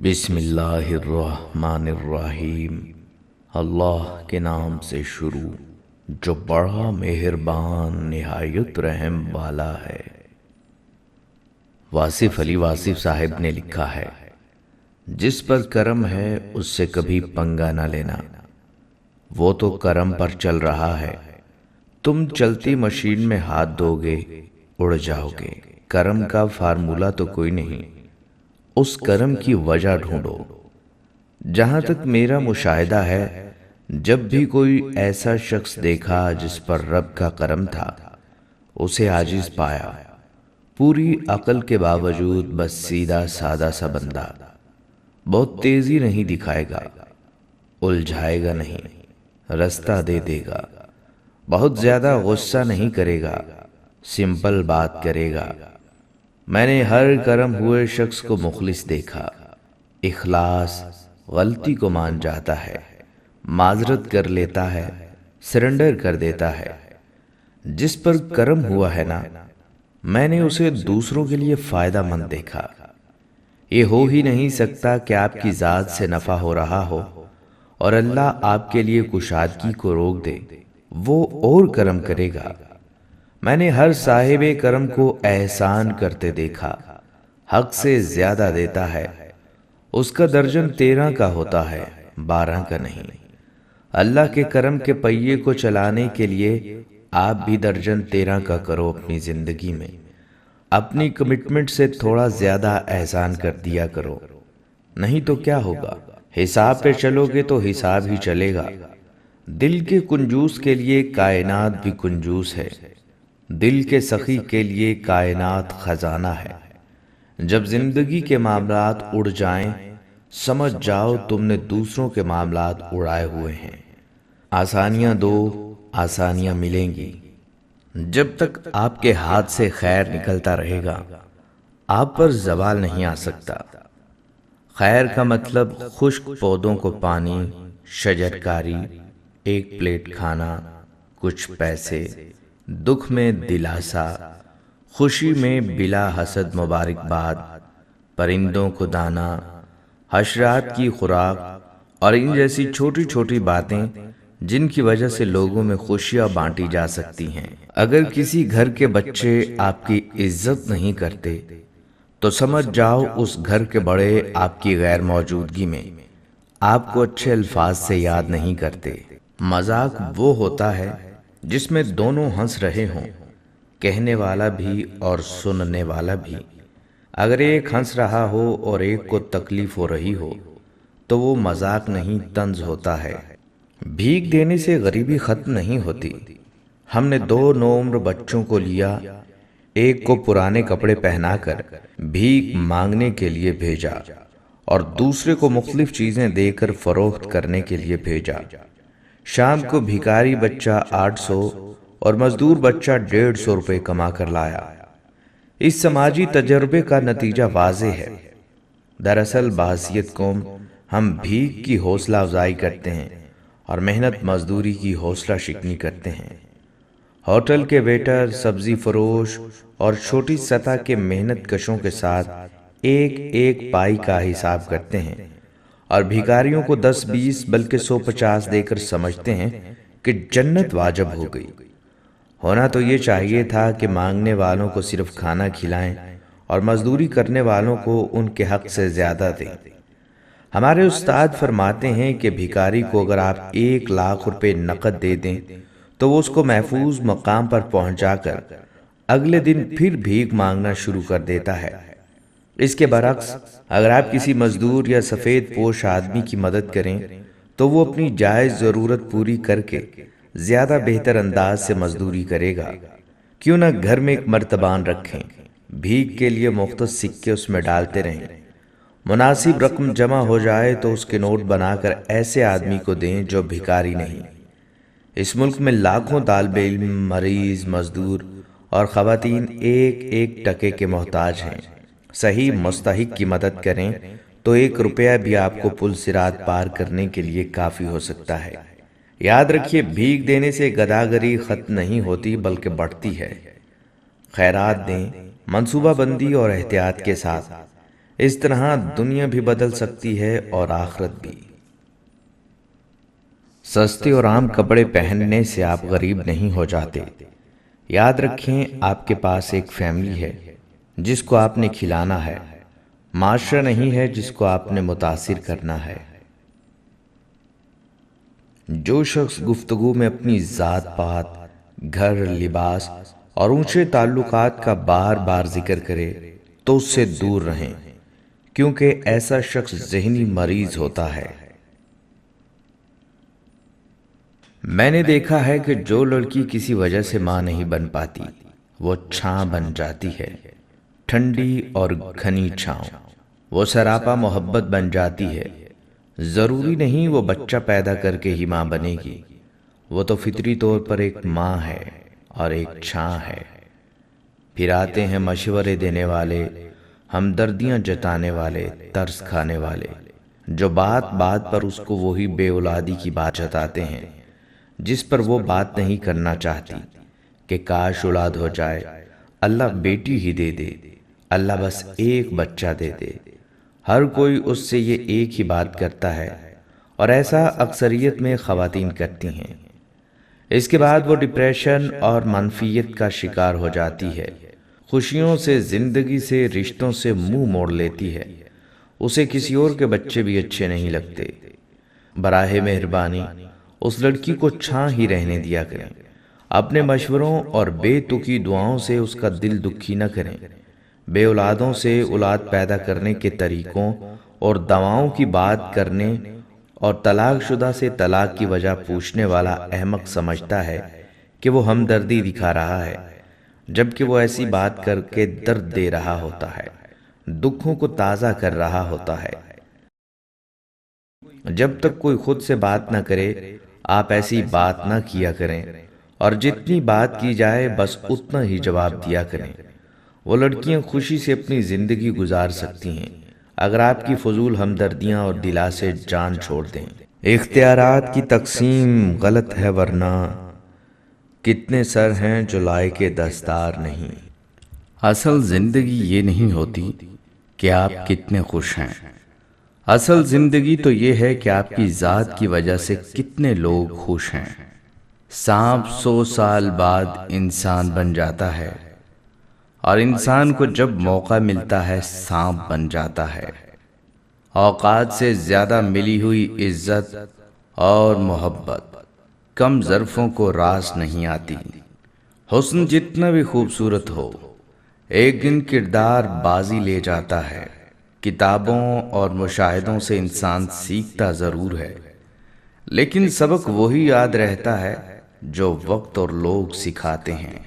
بسم اللہ الرحمن الرحیم۔ اللہ کے نام سے شروع جو بڑا مہربان نہایت رحم والا ہے۔ واصف علی واصف صاحب نے لکھا ہے، جس پر کرم ہے اس سے کبھی پنگا نہ لینا، وہ تو کرم پر چل رہا ہے، تم چلتی مشین میں ہاتھ دو گے اڑ جاؤ گے۔ کرم کا فارمولہ تو کوئی نہیں، اس کرم کی وجہ ڈھونڈو۔ جہاں تک میرا مشاہدہ ہے، جب بھی کوئی ایسا شخص دیکھا جس پر رب کا کرم تھا، اسے عاجز پایا، پوری عقل کے باوجود بس سیدھا سادہ سا بندہ، بہت تیزی نہیں دکھائے گا، الجھائے گا نہیں، رستہ دے دے گا، بہت زیادہ غصہ نہیں کرے گا، سمپل بات کرے گا۔ میں نے ہر کرم ہوئے شخص کو مخلص دیکھا، اخلاص، غلطی کو مان جاتا ہے، معذرت کر لیتا ہے، سرنڈر کر دیتا ہے۔ جس پر کرم ہوا ہے نا، میں نے اسے دوسروں کے لیے فائدہ مند دیکھا۔ یہ ہو ہی نہیں سکتا کہ آپ کی ذات سے نفع ہو رہا ہو اور اللہ آپ کے لیے کشادگی کو روک دے، وہ اور کرم کرے گا۔ میں نے ہر صاحب کرم کو احسان کرتے دیکھا، حق سے زیادہ دیتا ہے، اس کا درجن 13 کا ہوتا ہے، 12 کا نہیں۔ اللہ کے کرم کے پہیے کو چلانے کے لیے آپ بھی درجن 13 کا کرو اپنی زندگی میں، اپنی کمٹمنٹ سے تھوڑا زیادہ احسان کر دیا کرو، نہیں تو کیا ہوگا؟ حساب پہ چلو گے تو حساب ہی چلے گا۔ دل کے کنجوس کے لیے کائنات بھی کنجوس ہے، دل کے سخی کے لیے کائنات خزانہ ہے۔ جب زندگی کے معاملات اڑ جائیں، سمجھ جاؤ تم نے دوسروں کے معاملات اڑائے ہوئے ہیں۔ آسانیاں دو، آسانیاں ملیں گی۔ جب تک آپ کے ہاتھ سے خیر نکلتا رہے گا، آپ پر زوال نہیں آ سکتا۔ خیر کا مطلب خشک پودوں کو پانی، شجرکاری، ایک پلیٹ کھانا، کچھ پیسے، دکھ میں دلاسا، خوشی میں بلا حسد مبارکباد، پرندوں کو دانا، حشرات کی خوراک اور ان جیسی چھوٹی چھوٹی باتیں جن کی وجہ سے لوگوں میں خوشیاں بانٹی جا سکتی ہیں۔ اگر کسی گھر کے بچے آپ کی عزت نہیں کرتے تو سمجھ جاؤ اس گھر کے بڑے آپ کی غیر موجودگی میں آپ کو اچھے الفاظ سے یاد نہیں کرتے۔ مذاق وہ ہوتا ہے جس میں دونوں ہنس رہے ہوں، کہنے والا بھی اور سننے والا بھی۔ اگر ایک ہنس رہا ہو اور ایک کو تکلیف ہو رہی ہو تو وہ مذاق نہیں، طنز ہوتا ہے۔ بھیک دینے سے غریبی ختم نہیں ہوتی۔ ہم نے 2 نوعمر بچوں کو لیا، ایک کو پرانے کپڑے پہنا کر بھیک مانگنے کے لیے بھیجا اور دوسرے کو مختلف چیزیں دے کر فروخت کرنے کے لیے بھیجا۔ شام کو بھیکاری بچہ 800 اور مزدور بچہ 150 روپے کما کر لایا۔ اس سماجی تجربے کا نتیجہ واضح ہے۔ دراصل بحیثیت قوم ہم بھیک کی حوصلہ افزائی کرتے ہیں اور محنت مزدوری کی حوصلہ شکنی کرتے ہیں۔ ہوٹل کے ویٹر، سبزی فروش اور چھوٹی سطح کے محنت کشوں کے ساتھ ایک ایک پائی کا حساب کرتے ہیں اور بھیکاریوں کو 10 20 بلکہ 150 دے کر سمجھتے ہیں کہ جنت واجب ہو گئی۔ ہونا تو یہ چاہیے تھا کہ مانگنے والوں کو صرف کھانا کھلائیں اور مزدوری کرنے والوں کو ان کے حق سے زیادہ دیں۔ ہمارے استاد فرماتے ہیں کہ بھیکاری کو اگر آپ 1 لاکھ روپے نقد دے دیں تو وہ اس کو محفوظ مقام پر پہنچا کر اگلے دن پھر بھیک مانگنا شروع کر دیتا ہے۔ اس کے برعکس اگر آپ کسی مزدور یا سفید پوش آدمی کی مدد کریں تو وہ اپنی جائز ضرورت پوری کر کے زیادہ بہتر انداز سے مزدوری کرے گا۔ کیوں نہ گھر میں ایک مرتبان رکھیں، بھیک کے لیے مختص سکے اس میں ڈالتے رہیں، مناسب رقم جمع ہو جائے تو اس کے نوٹ بنا کر ایسے آدمی کو دیں جو بھیکاری نہیں۔ اس ملک میں لاکھوں طالب علم، مریض، مزدور اور خواتین ایک ایک ٹکے کے محتاج ہیں۔ صحیح مستحق کی مدد کریں تو 1 روپیہ بھی آپ کو پل صراط پار کرنے کے لیے کافی ہو سکتا ہے۔ یاد رکھیے، بھیک دینے سے گداگری ختم نہیں ہوتی بلکہ بڑھتی ہے۔ خیرات دیں، منصوبہ بندی اور احتیاط کے ساتھ۔ اس طرح دنیا بھی بدل سکتی ہے اور آخرت بھی۔ سستے اور عام کپڑے پہننے سے آپ غریب نہیں ہو جاتے۔ یاد رکھیں، آپ کے پاس ایک فیملی ہے جس کو آپ نے کھلانا ہے، معاشرہ نہیں ہے جس کو آپ نے متاثر کرنا ہے۔ جو شخص گفتگو میں اپنی ذات پات، گھر، لباس اور اونچے تعلقات کا بار بار ذکر کرے تو اس سے دور رہیں، کیونکہ ایسا شخص ذہنی مریض ہوتا ہے۔ میں نے دیکھا ہے کہ جو لڑکی کسی وجہ سے ماں نہیں بن پاتی، وہ چھاں بن جاتی ہے، ٹھنڈی اور گھنی چھاؤں۔ وہ سراپا محبت بن جاتی ہے۔ ضروری نہیں وہ بچہ پیدا کر کے ہی ماں بنے گی، وہ تو فطری طور پر ایک ماں ہے اور ایک چھاں ہے۔ پھر آتے ہیں مشورے دینے والے، ہمدردیاں جتانے والے، ترس کھانے والے، جو بات بات پر اس کو وہی بے اولادی کی بات جتاتے ہیں جس پر وہ بات نہیں کرنا چاہتی، کہ کاش اولاد ہو جائے، اللہ بیٹی ہی دے دے، اللہ بس ایک بچہ دے دے۔ ہر کوئی اس سے یہ ایک ہی بات کرتا ہے، اور ایسا اکثریت میں خواتین کرتی ہیں۔ اس کے بعد وہ ڈپریشن اور منفیت کا شکار ہو جاتی ہے، خوشیوں سے، زندگی سے، رشتوں سے منہ موڑ لیتی ہے۔ اسے کسی اور کے بچے بھی اچھے نہیں لگتے۔ براہ مہربانی اس لڑکی کو چھاں ہی رہنے دیا کریں۔ اپنے مشوروں اور بے تکی دعاؤں سے اس کا دل دکھی نہ کریں۔ بے اولادوں سے اولاد پیدا کرنے کے طریقوں اور دواؤں کی بات کرنے اور طلاق شدہ سے طلاق کی وجہ پوچھنے والا احمق سمجھتا ہے کہ وہ ہمدردی دکھا رہا ہے، جبکہ وہ ایسی بات کر کے درد دے رہا ہوتا ہے، دکھوں کو تازہ کر رہا ہوتا ہے۔ جب تک کوئی خود سے بات نہ کرے، آپ ایسی بات نہ کیا کریں، اور جتنی بات کی جائے بس اتنا ہی جواب دیا کریں۔ وہ لڑکیاں خوشی سے اپنی زندگی گزار سکتی ہیں اگر آپ کی فضول ہمدردیاں اور دلاسے جان چھوڑ دیں۔ اختیارات کی تقسیم غلط ہے، ورنہ کتنے سر ہیں جو لائق دستار نہیں۔ اصل زندگی یہ نہیں ہوتی کہ آپ کتنے خوش ہیں، اصل زندگی تو یہ ہے کہ آپ کی ذات کی وجہ سے کتنے لوگ خوش ہیں۔ سانپ 100 سال بعد انسان بن جاتا ہے، اور انسان کو جب موقع ملتا ہے سانپ بن جاتا ہے۔ اوقات سے زیادہ ملی ہوئی عزت اور محبت کم ظرفوں کو راس نہیں آتی۔ حسن جتنا بھی خوبصورت ہو، ایک دن کردار بازی لے جاتا ہے۔ کتابوں اور مشاہدوں سے انسان سیکھتا ضرور ہے، لیکن سبق وہی یاد رہتا ہے جو وقت اور لوگ سکھاتے ہیں۔